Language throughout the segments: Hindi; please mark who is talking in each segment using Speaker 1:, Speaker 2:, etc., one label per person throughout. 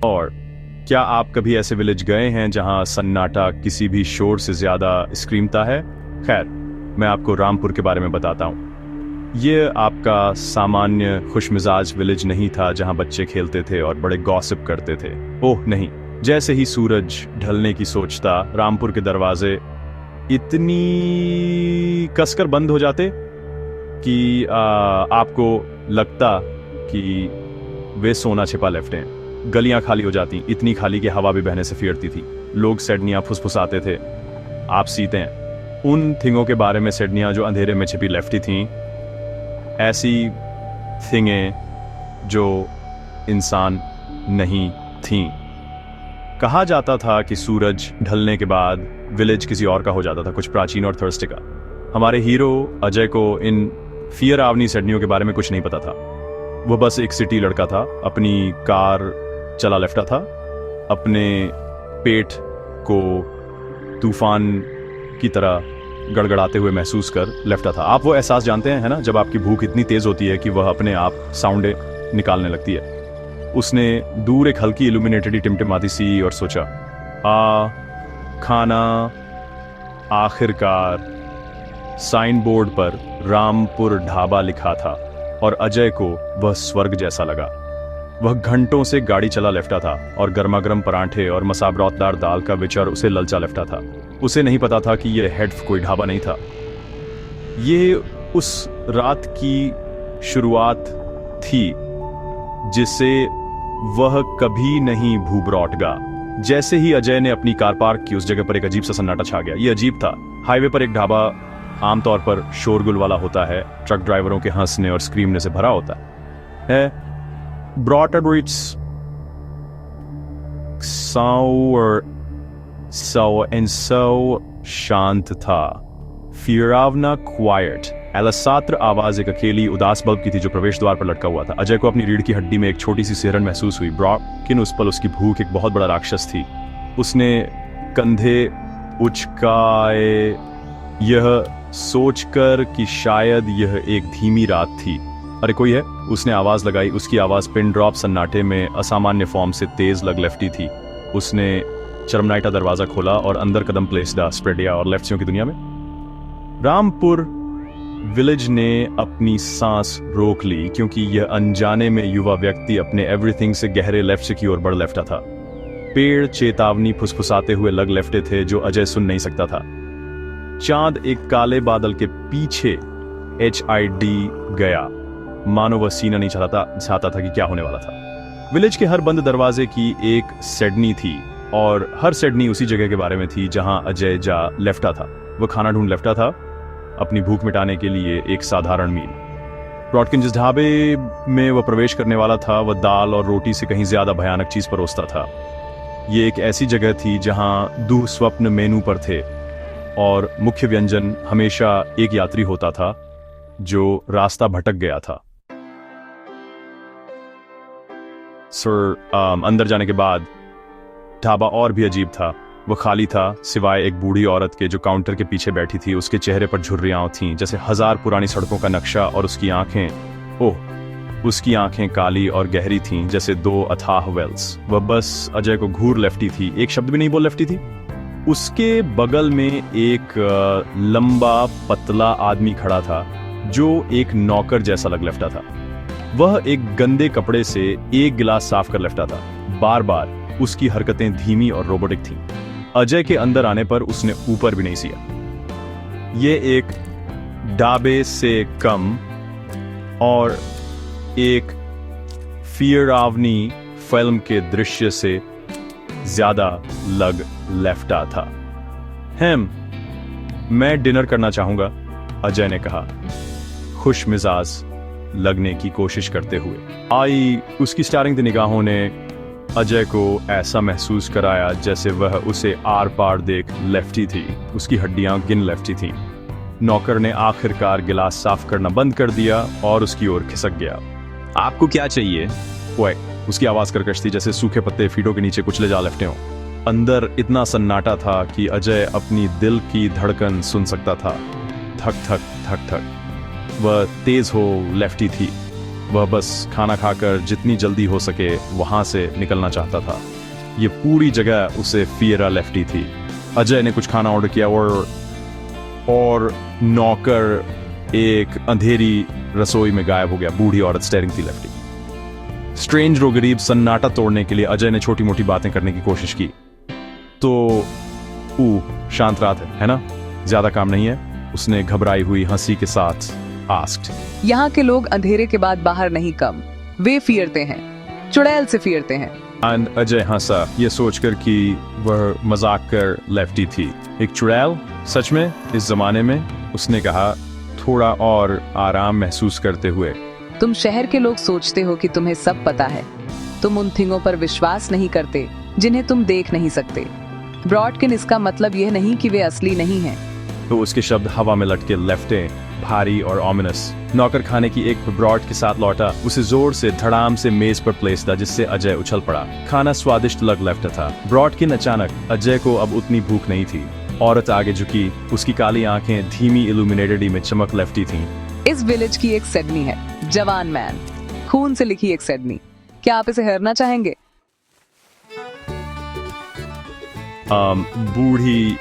Speaker 1: और क्या आप कभी ऐसे विलेज गए हैं जहां सन्नाटा किसी भी शोर से ज्यादा स्क्रीमता है? खैर, मैं आपको रामपुर के बारे में बताता हूँ। ये आपका सामान्य खुशमिजाज विलेज नहीं था जहां बच्चे खेलते थे और बड़े गॉसिप करते थे। ओह नहीं, जैसे ही सूरज ढलने की सोचता, रामपुर के दरवाजे इतनी कसकर बंद हो जाते कि आपको लगता कि वे सोना छिपा लेफ्टे हैं। गलियां खाली हो जाती, इतनी खाली कि हवा भी बहने से फिरती थी। लोग सिडनियां फुसफुसाते थे। आप सीते हैं उन थिंगों के बारे में, सिडनियां जो अंधेरे में छिपी लेफ्टी थीं, ऐसी थिंगें जो इंसान नहीं थीं। कहा जाता था कि सूरज ढलने के बाद विलेज किसी और का हो जाता था, कुछ प्राचीन और थर्स्टे का। हमारे हीरो अजय को इन फियरावनी सिडनियों के बारे में कुछ नहीं पता था। वह बस एक सिटी लड़का था, अपनी कार चला लेफ्टा था, अपने पेट को तूफान की तरह गड़गड़ाते हुए महसूस कर लेफ्टा था। आप वो एहसास जानते हैं, है ना, जब आपकी भूख इतनी तेज होती है कि वह अपने आप साउंडे निकालने लगती है। उसने दूर एक हल्की इल्यूमिनेटेड टिमटिमाती सी और सोचा, खाना। आखिरकार साइन बोर्ड पर रामपुर ढाबा लिखा था और अजय को वह स्वर्ग जैसा लगा। वह घंटों से गाड़ी चला लेफ्टा था और गर्मागर्म परांठे और मसाबरौतदार दाल का विचार उसे ललचा लेफ्टा था। उसे नहीं पता था कि यह हेड कोई ढाबा नहीं था। ये उस रात की शुरुआत थी जिसे वह कभी नहीं भूल लौटेगा। जैसे ही अजय ने अपनी कार पार्क की, उस जगह पर एक अजीब सा सन्नाटा छा गया। ये अजीब था। हाईवे पर एक ढाबा आमतौर पर शोरगुल वाला होता है, ट्रक ड्राइवरों के हंसने और स्क्रीमने से भरा होता है। ब्रॉडर इट्स सो शांत था। फियरावना क्वाइट। एलसात्र आवाज एक अकेली उदास बल्ब की थी जो प्रवेश द्वार पर लटका हुआ था। अजय को अपनी रीढ़ की हड्डी में एक छोटी सी सिहरन महसूस हुई। लेकिन उस पल उसकी भूख एक बहुत बड़ा राक्षस थी। उसने कंधे उचकाए, यह सोचकर कि शायद यह एक धीमी रात थी। अरे कोई है, उसने आवाज लगाई। उसकी आवाज पिन ड्रॉप सन्नाटे में असामान्य फॉर्म से तेज लग लेफ्टी थी। उसने चरमनाइटा दरवाजा खोला और अंदर कदम प्लेसडा स्प्रेडिया और लेफ्टियों की दुनिया में। रामपुर विलेज ने अपनी सांस रोक ली क्योंकि यह अनजाने में युवा व्यक्ति अपने एवरीथिंग से गहरे लेफ्ट की ओर बढ़ लेफ्टा था। पेड़ चेतावनी फुसफुसाते हुए लग लेफ्टे थे जो अजय सुन नहीं सकता था। चांद एक काले बादल के पीछे HID गया, मानो वह सीना नहीं चाहता था कि क्या होने वाला था। विलेज के हर बंद दरवाजे की एक सिडनी थी और हर सिडनी उसी जगह के बारे में थी जहां अजय जा लेफ्टा था। वह खाना ढूंढ लेफ्टा था, अपनी भूख मिटाने के लिए एक साधारण मील। ब्रॉडकिन जिस ढाबे में वह प्रवेश करने वाला था, वह दाल और रोटी से कहीं ज्यादा भयानक चीज परोसता था। ये एक ऐसी जगह थी जहां दुःस्वप्न मेनू पर थे और मुख्य व्यंजन हमेशा एक यात्री होता था जो रास्ता भटक गया था। अंदर जाने के बाद ढाबा और भी अजीब था। वह खाली था सिवाय एक बूढ़ी औरत के जो काउंटर के पीछे बैठी थी। उसके चेहरे पर झुर्रियां थीं जैसे हजार पुरानी सड़कों का नक्शा और उसकी आंखें काली और गहरी थीं जैसे दो अथाह वेल्स। वह बस अजय को घूर लेफ्टी थी, एक शब्द भी नहीं बोल लेफ्टी थी। उसके बगल में एक लंबा पतला आदमी खड़ा था जो एक नौकर जैसा लग लेफ्टा था। वह एक गंदे कपड़े से एक गिलास साफ कर लेफ्टा था। बार बार उसकी हरकतें धीमी और रोबोटिक थीं। अजय के अंदर आने पर उसने ऊपर भी नहीं सिया। ये एक ढाबे से कम और एक फियरावनी फिल्म के दृश्य से ज्यादा लग लेफ्टा था। मैं डिनर करना चाहूंगा, अजय ने कहा, खुश मिजाज लगने की कोशिश करते हुए। उसकी स्टारिंग निगाहों ने अजय को ऐसा महसूस कराया जैसे वह उसे आर पार देख लेफ्टी थी। उसकी हड्डियां गिन लेफ्टी थीं। नौकर ने आखिरकार गिलास साफ करना बंद कर दिया और उसकी ओर खिसक गया। आपको क्या चाहिए? ओए, उसकी आवाज कर्कश थी जैसे सूखे पत्ते फीटों के नीचे कुचले जा लेफ्टे हों। अंदर इतना सन्नाटा था कि अजय अपनी दिल की धड़कन सुन सकता था। धक धक धक धक। वह तेज हो लेफ्टी थी। वह बस खाना खाकर जितनी जल्दी हो सके वहां से निकलना चाहता था। ये पूरी जगह उसे फियरा लेफ्टी थी। अजय ने कुछ खाना ऑर्डर किया और नौकर एक अंधेरी रसोई में गायब हो गया। बूढ़ी औरत स्टेरिंग थी लेफ्टी। स्ट्रेंज रो गरीब सन्नाटा तोड़ने के लिए अजय ने छोटी मोटी बातें करने की कोशिश की। तो शांत रात है ना, ज्यादा काम नहीं है, उसने घबराई हुई हंसी के साथ आस्क्ड।
Speaker 2: यहाँ के लोग अंधेरे के बाद बाहर नहीं कम, वे फिरते हैं, चुड़ैल से फिरते हैं।
Speaker 1: एंड अजय हंसा, ये सोचकर कि वह मजाक कर लेफ्टी थी। एक चुड़ैल? सच में? इस जमाने में? उसने कहा थोड़ा और आराम महसूस करते हुए।
Speaker 2: तुम शहर के लोग सोचते हो कि तुम्हें सब पता है। तुम उन थिंगों पर विश्वास नहीं करते जिन्हें तुम देख नहीं सकते। ब्रॉडकिन, इसका मतलब यह नहीं कि वे असली नहीं हैं।
Speaker 1: तो उसके शब्द हवा में लटके, लेफ्टे, भारी और ऑमिनस। नौकर खाने की एक ब्रॉड के साथ लौटा, उसे जोर से धड़ाम से मेज पर प्लेस था, जिससे अजय उछल पड़ा। खाना स्वादिष्ट लग लेफ्ट था। ब्रॉडकिन अचानक, अजय को अब उतनी भूख नहीं थी। औरत आगे झुकी, उसकी काली आंखें धीमी इल्यूमिनेटेड में चमक लेफ्टी थीं।
Speaker 2: इस विलेज की एक सेडनी है, जवान मैन, खून से लिखी एक सेडनी। क्या आप इसे हरना चाहेंगे?
Speaker 1: बूढ़ी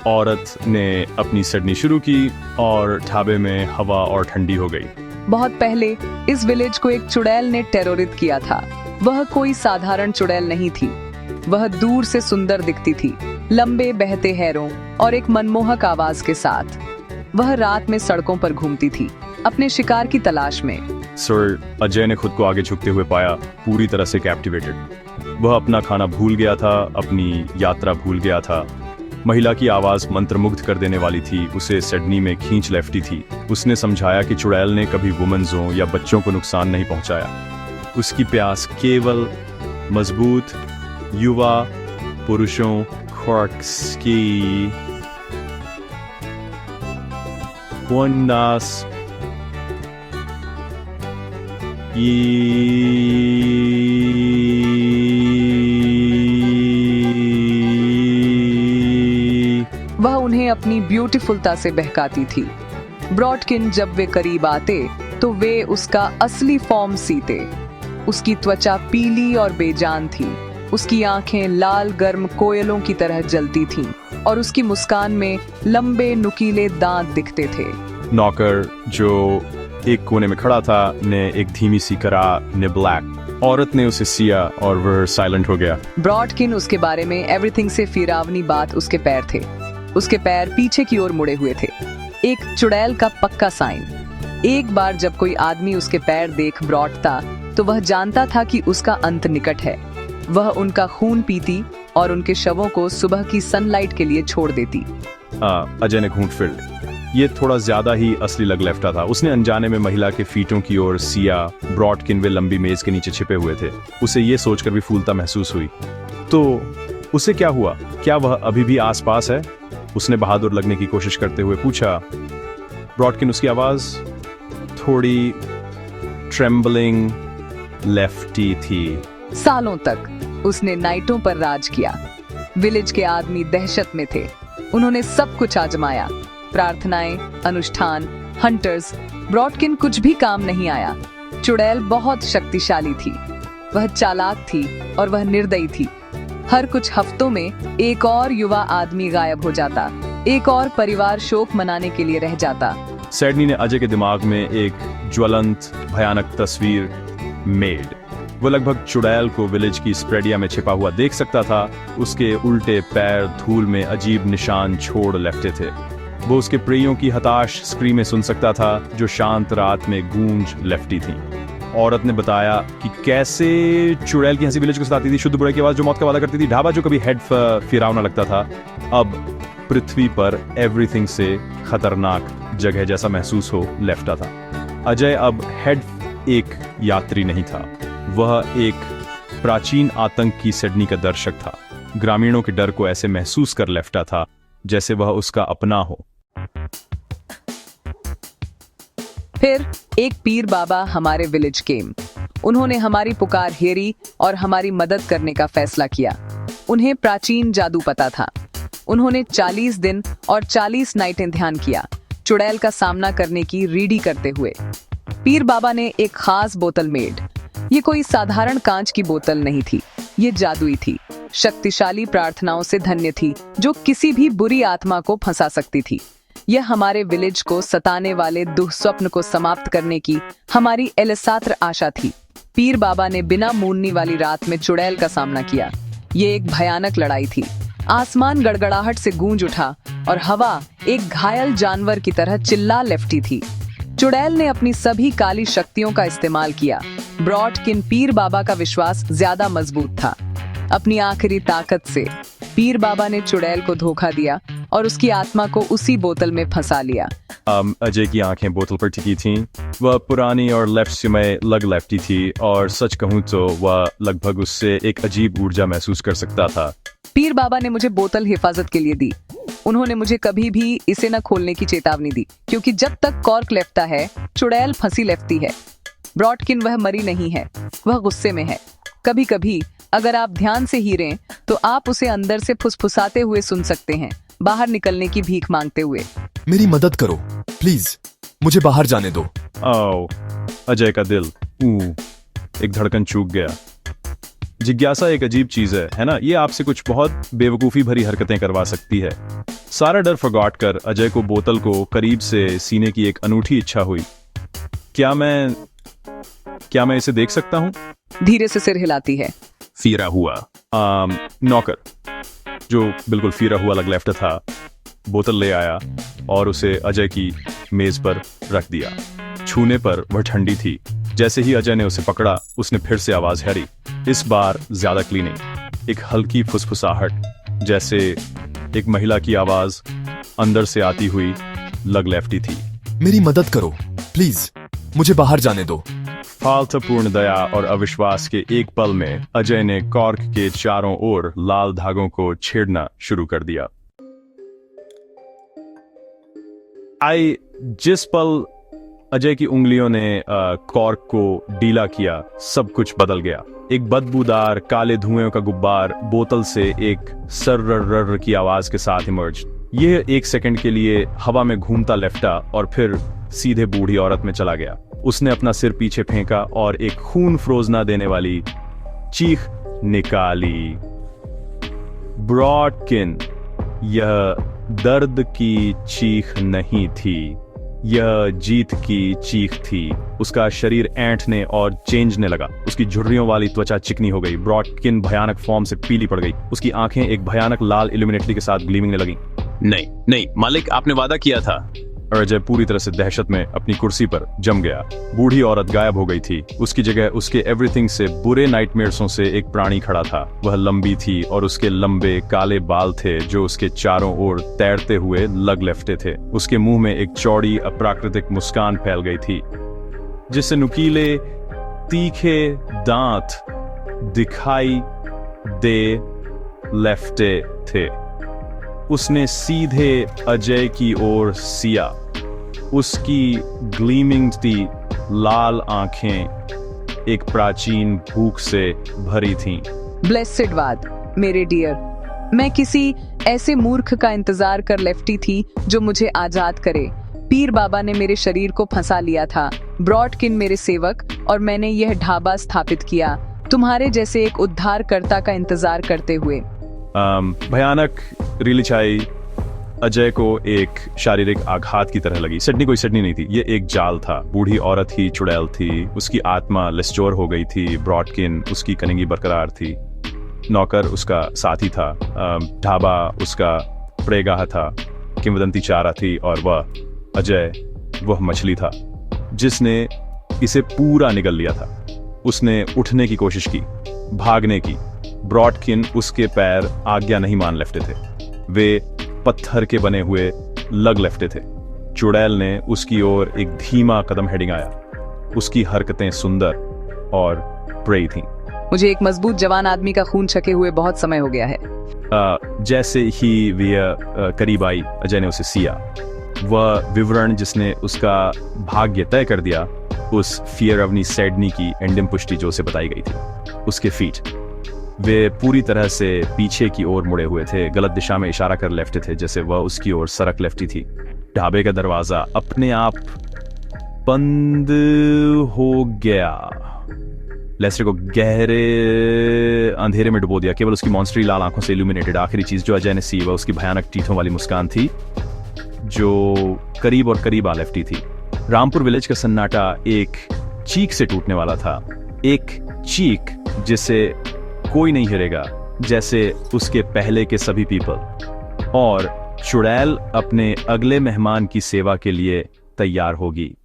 Speaker 1: औरत ने अपनी सडनी शुरू की और ढाबे में हवा और ठंडी हो गई।
Speaker 2: बहुत पहले इस विलेज को एक चुड़ैल ने टेरोरित किया था। वह कोई साधारण चुड़ैल नहीं थी। वह दूर से सुंदर दिखती थी, लंबे बहते हैरों और एक मनमोहक आवाज के साथ। वह रात में सड़कों पर घूमती थी, अपने शिकार की तलाश में।
Speaker 1: सर, अजय ने खुद को आगे झुकते हुए पाया, पूरी तरह से कैप्टिवेटेड। वह अपना खाना भूल गया था, अपनी यात्रा भूल गया था। महिला की आवाज मंत्रमुग्ध कर देने वाली थी, उसे सिडनी में खींच लेफ्टी थी। उसने समझाया कि चुड़ैल ने कभी वुमेन्सों या बच्चों को नुकसान नहीं पहुंचाया। उसकी प्यास केवल मजबूत युवा पुरुषों क्वार्क्स की वननास
Speaker 2: वह उन्हें अपनी ब्यूटीफुलता से बहकाती थी। ब्रॉडकिन जब वे करीब आते तो वे उसका असली फॉर्म सीते। उसकी त्वचा पीली और बेजान थी, उसकी आंखें लाल गर्म कोयलों की तरह जलती थीं और उसकी मुस्कान में लंबे नुकीले दांत दिखते थे।
Speaker 1: नौकर जो एक कोने में खड़ा था ने एक धीमी सी करा ने ब्लैक। औरत ने उसे सिया और वह साइलेंट हो गया।
Speaker 2: ब्रॉडकिन उसके बारे में एवरीथिंग से फिरावनी बात उसके पैर थे। उसके पैर पीछे की ओर मुड़े हुए थे, एक चुड़ैल का पक्का साइन। एक बार जब कोई आदमी उसके पैर देख ब्रॉडता तो वह जानता था कि उसका अंत निकट है। वह उनका खून पीती और उनके शवों को सुबह की सनलाइट के लिए छोड़ देती।
Speaker 1: अजय ने घूंट फिल्ड। ये थोड़ा ज्यादा ही असली लग लेफ्टा था। उसने अनजाने में महिला के फीटों की ओर सिया। ब्रॉडकिन वे लंबी मेज के नीचे छिपे हुए थे। उसे ये सोचकर भी फूलता महसूस हुई। तो उसे क्या हुआ? क्या वह अभी भी आसपास है? उसने बहादुर लगने की कोशिश करते हुए पूछा। ब्रॉडकिन, उसकी आवाज थोड़ी ट्रेम्बलिंग लेफ्टी थी।
Speaker 2: सालों तक उसने नाइटों पर राज किया। विलेज के आदमी दहशत में थे। उन्होंने सब कुछ आजमाया, प्रार्थनाएं, अनुष्ठान, हंटर्स। ब्रॉडकिन कुछ भी काम नहीं आया। चुड़ैल बहुत शक्तिशाली थी, वह चालाक थी और वह निर्दयी थी। हर कुछ हफ्तों में एक और युवा आदमी गायब हो जाता, एक और परिवार शोक मनाने के लिए रह जाता।
Speaker 1: सैडनी ने अजय के दिमाग में एक ज्वलंत भयानक तस्वीर मेड। वो लगभग चुड़ैल को विलेज की स्प्रेडिया में छिपा हुआ देख सकता था। उसके उल्टे पैर धूल में अजीब निशान छोड़ लेफ्टे थे। वो उसके प्रियों की हताश स्क्रीमें सुन सकता था जो शांत रात में गूंज लेफ्टी थी। औरत ने बताया कि कैसे चुड़ैल की हंसी विलेज को सताती थी, शुद्ध बुराई की आवाज जो मौत का वादा करती थी, ढाबा जो कभी हेड फिरावना लगता था, अब पृथ्वी पर एवरीथिंग से खतरनाक जगह जैसा महसूस हो लेफ्टा था। अजय अब हेड एक यात्री नहीं था, वह एक प्राचीन आतंक की सिडनी का दर्शक था। ग्रामीणों के डर को ऐसे महसूस कर लेफ्टा था जैसे वह उसका अपना हो।
Speaker 2: फिर एक पीर बाबा हमारे विलेज केम। उन्होंने हमारी पुकार हेरी और हमारी मदद करने का फैसला किया। उन्हें प्राचीन जादू पता था। उन्होंने 40 दिन और 40 नाइटें ध्यान किया, चुड़ैल का सामना करने की रीढ़ी करते हुए। पीर बाबा ने एक खास बोतल मेड। ये कोई साधारण कांच की बोतल नहीं थी, ये जादुई थी, शक्तिशाली प्रार्थनाओं से धन्य थी, जो किसी भी बुरी आत्मा को फंसा सकती थी। यह हमारे विलेज को सताने वाले दुःस्वप्न को समाप्त करने की हमारी एलिसात्र आशा थी। पीर बाबा ने बिना मूडनी वाली रात में चुड़ैल का सामना किया। ये एक भयानक लड़ाई थी। आसमान गड़गड़ाहट से गूंज उठा और हवा एक घायल जानवर की तरह चिल्ला लेफ्टी थी। चुड़ैल ने अपनी सभी काली शक्तियों का इस्तेमाल किया। ब्रॉडकिन पीर बाबा का विश्वास ज्यादा मजबूत था। अपनी आखिरी ताकत से पीर बाबा ने चुड़ैल को धोखा दिया और उसकी आत्मा को उसी बोतल में फंसा लिया।
Speaker 1: अजय की आंखें बोतल पर टिकी थीं। वह पुरानी और लेफ्ट से में लग लेफ्टी थी और सच कहूँ तो वह लगभग उससे एक अजीब ऊर्जा महसूस कर सकता था।
Speaker 2: पीर बाबा ने मुझे बोतल हिफाजत के लिए दी। उन्होंने मुझे कभी भी इसे न खोलने की चेतावनी दी, क्योंकि जब तक कॉर्क लेफ्ता है, चुड़ैल फंसी लेफ्ती है। ब्रॉडकिन वह मरी नहीं है, वह गुस्से में है। कभी कभी अगर आप ध्यान से हीरें तो आप उसे अंदर से फुसफुसाते हुए सुन सकते हैं, बाहर निकलने की भीख मांगते हुए।
Speaker 3: मेरी मदद करो प्लीज, मुझे बाहर जाने दो।
Speaker 1: अजय का दिल एक धड़कन चूक गया। जिज्ञासा एक अजीब चीज है ना? ये आपसे कुछ बहुत बेवकूफी भरी हरकतें करवा सकती है। सारा डर फॉरगॉट कर अजय को बोतल को करीब से सीने की एक अनूठी इच्छा हुई। क्या मैं इसे देख सकता हूँ?
Speaker 2: धीरे से सिर हिलाती है।
Speaker 1: फीरा हुआ नौकर, जो बिल्कुल फीरा हुआ लग लेफ्ट था, बोतल ले आया और उसे अजय की मेज पर रख दिया। छूने पर वह ठंडी थी। जैसे ही अजय ने उसे पकड़ा, उसने फिर से आवाज हैरी। इस बार ज्यादा क्लीनिंग, एक हल्की फुसफुसाहट, जैसे एक महिला की आवाज अंदर से आती हुई लग लेफ्टी थी।
Speaker 3: मेरी मदद करो प्लीज, मुझे बाहर जाने दो।
Speaker 1: फालतूपूर्ण दया और अविश्वास के एक पल में अजय ने कॉर्क के चारों ओर लाल धागों को छेड़ना शुरू कर दिया। जिस पल अजय की उंगलियों ने कॉर्क को ढीला किया, सब कुछ बदल गया। एक बदबूदार काले धुएं का गुब्बार बोतल से एक सर्र की आवाज के साथ इमर्ज। यह 1 सेकंड के लिए हवा में घूमता लेफ्टा और फिर सीधे बूढ़ी औरत में चला गया। उसने अपना सिर पीछे फेंका और एक खून फ्रोजना देने वाली चीख निकाली। ब्रॉडकिन, यह दर्द की चीख नहीं थी, यह जीत की चीख थी। उसका शरीर ऐंठने और चेंजने लगा। उसकी झुर्रियों वाली त्वचा चिकनी हो गई। ब्रॉडकिन भयानक फॉर्म से पीली पड़ गई। उसकी आंखें एक भयानक लाल इल्यूमिनेटरी के साथ ग्लीमिंग लगी। नहीं मालिक, आपने वादा किया था। और अजय पूरी तरह से दहशत में अपनी कुर्सी पर जम गया। बूढ़ी औरत गायब हो गई थी। उसकी जगह उसके एवरीथिंग से बुरे नाइटमेयर्सों से एक प्राणी खड़ा था। वह लंबी थी और उसके लंबे काले बाल थे जो उसके चारों ओर तैरते हुए लग लेफ्टे थे। उसके मुंह में एक चौड़ी अप्राकृतिक मुस्कान फैल गई थी, जिससे नुकीले तीखे दांत दिखाई दे लेफ्टे थे। उसने सीधे अजय की ओर सिया। उसकी ग्लीमिंग थी लाल आंखें एक प्राचीन भूख से भरी थीं।
Speaker 2: ब्लेसेड वाद मेरे डियर, मैं किसी ऐसे मूर्ख का इंतजार कर लेफ्टी थी जो मुझे आजाद करे। पीर बाबा ने मेरे शरीर को फंसा लिया था, ब्रॉडकिन मेरे सेवक, और मैंने यह ढाबा स्थापित किया तुम्हारे जैसे एक उद्धारकर्ता का इंतजार करते हुए।
Speaker 1: भयानक रिलिचाई अजय को एक शारीरिक आघात की तरह लगी। सिडनी कोई सिडनी नहीं थी, ये एक जाल था। बूढ़ी औरत ही चुड़ैल थी। उसकी आत्मा लिस्टोर हो गई थी। ब्रॉडकिन उसकी कनिंगी बरकरार थी। नौकर उसका साथी था। ढाबा उसका प्रेगाह था। किंवदंती चारा थी। और वह अजय, वह मछली था जिसने इसे पूरा निगल लिया था। उसने उठने की कोशिश की, भागने की। ब्रॉडकिन उसके पैर आज्ञा नहीं मान लेफ्टे थे। वे पत्थर के बने हुए लग लेफ्टे थे। चुड़ैल ने उसकी ओर एक धीमा कदम हेडिंग आया। उसकी हरकतें सुंदर और प्रेय थीं।
Speaker 2: मुझे एक मजबूत जवान आदमी का खून छके हुए बहुत समय हो गया है।
Speaker 1: जैसे ही वह करीब आई, अजय ने उसे सिया। वह विवरण जिसने उसका भाग्य तय कर दिया, उस फियरवनी सैडनी की एंडिम पुष्टि जो उसे बताई गई थी। उसके फीट, वे पूरी तरह से पीछे की ओर मुड़े हुए थे, गलत दिशा में इशारा कर लेफ्टे थे, जैसे वह उसकी ओर सरक लेफ्टी थी। ढाबे का दरवाजा अपने आप बंद हो गया। लेस्टर को गहरे अंधेरे में डुबो दिया। केवल उसकी मॉन्स्टरी लाल आंखों से इल्यूमिनेटेड आखिरी चीज जो अजय ने सी वह उसकी भयानक टीथों वाली मुस्कान थी जो करीब और करीब आ लेफ्टी थी। रामपुर विलेज का सन्नाटा एक चीख से टूटने वाला था, एक चीख जिसे कोई नहीं हिलेगा, जैसे उसके पहले के सभी पीपल। और चुड़ैल अपने अगले मेहमान की सेवा के लिए तैयार होगी।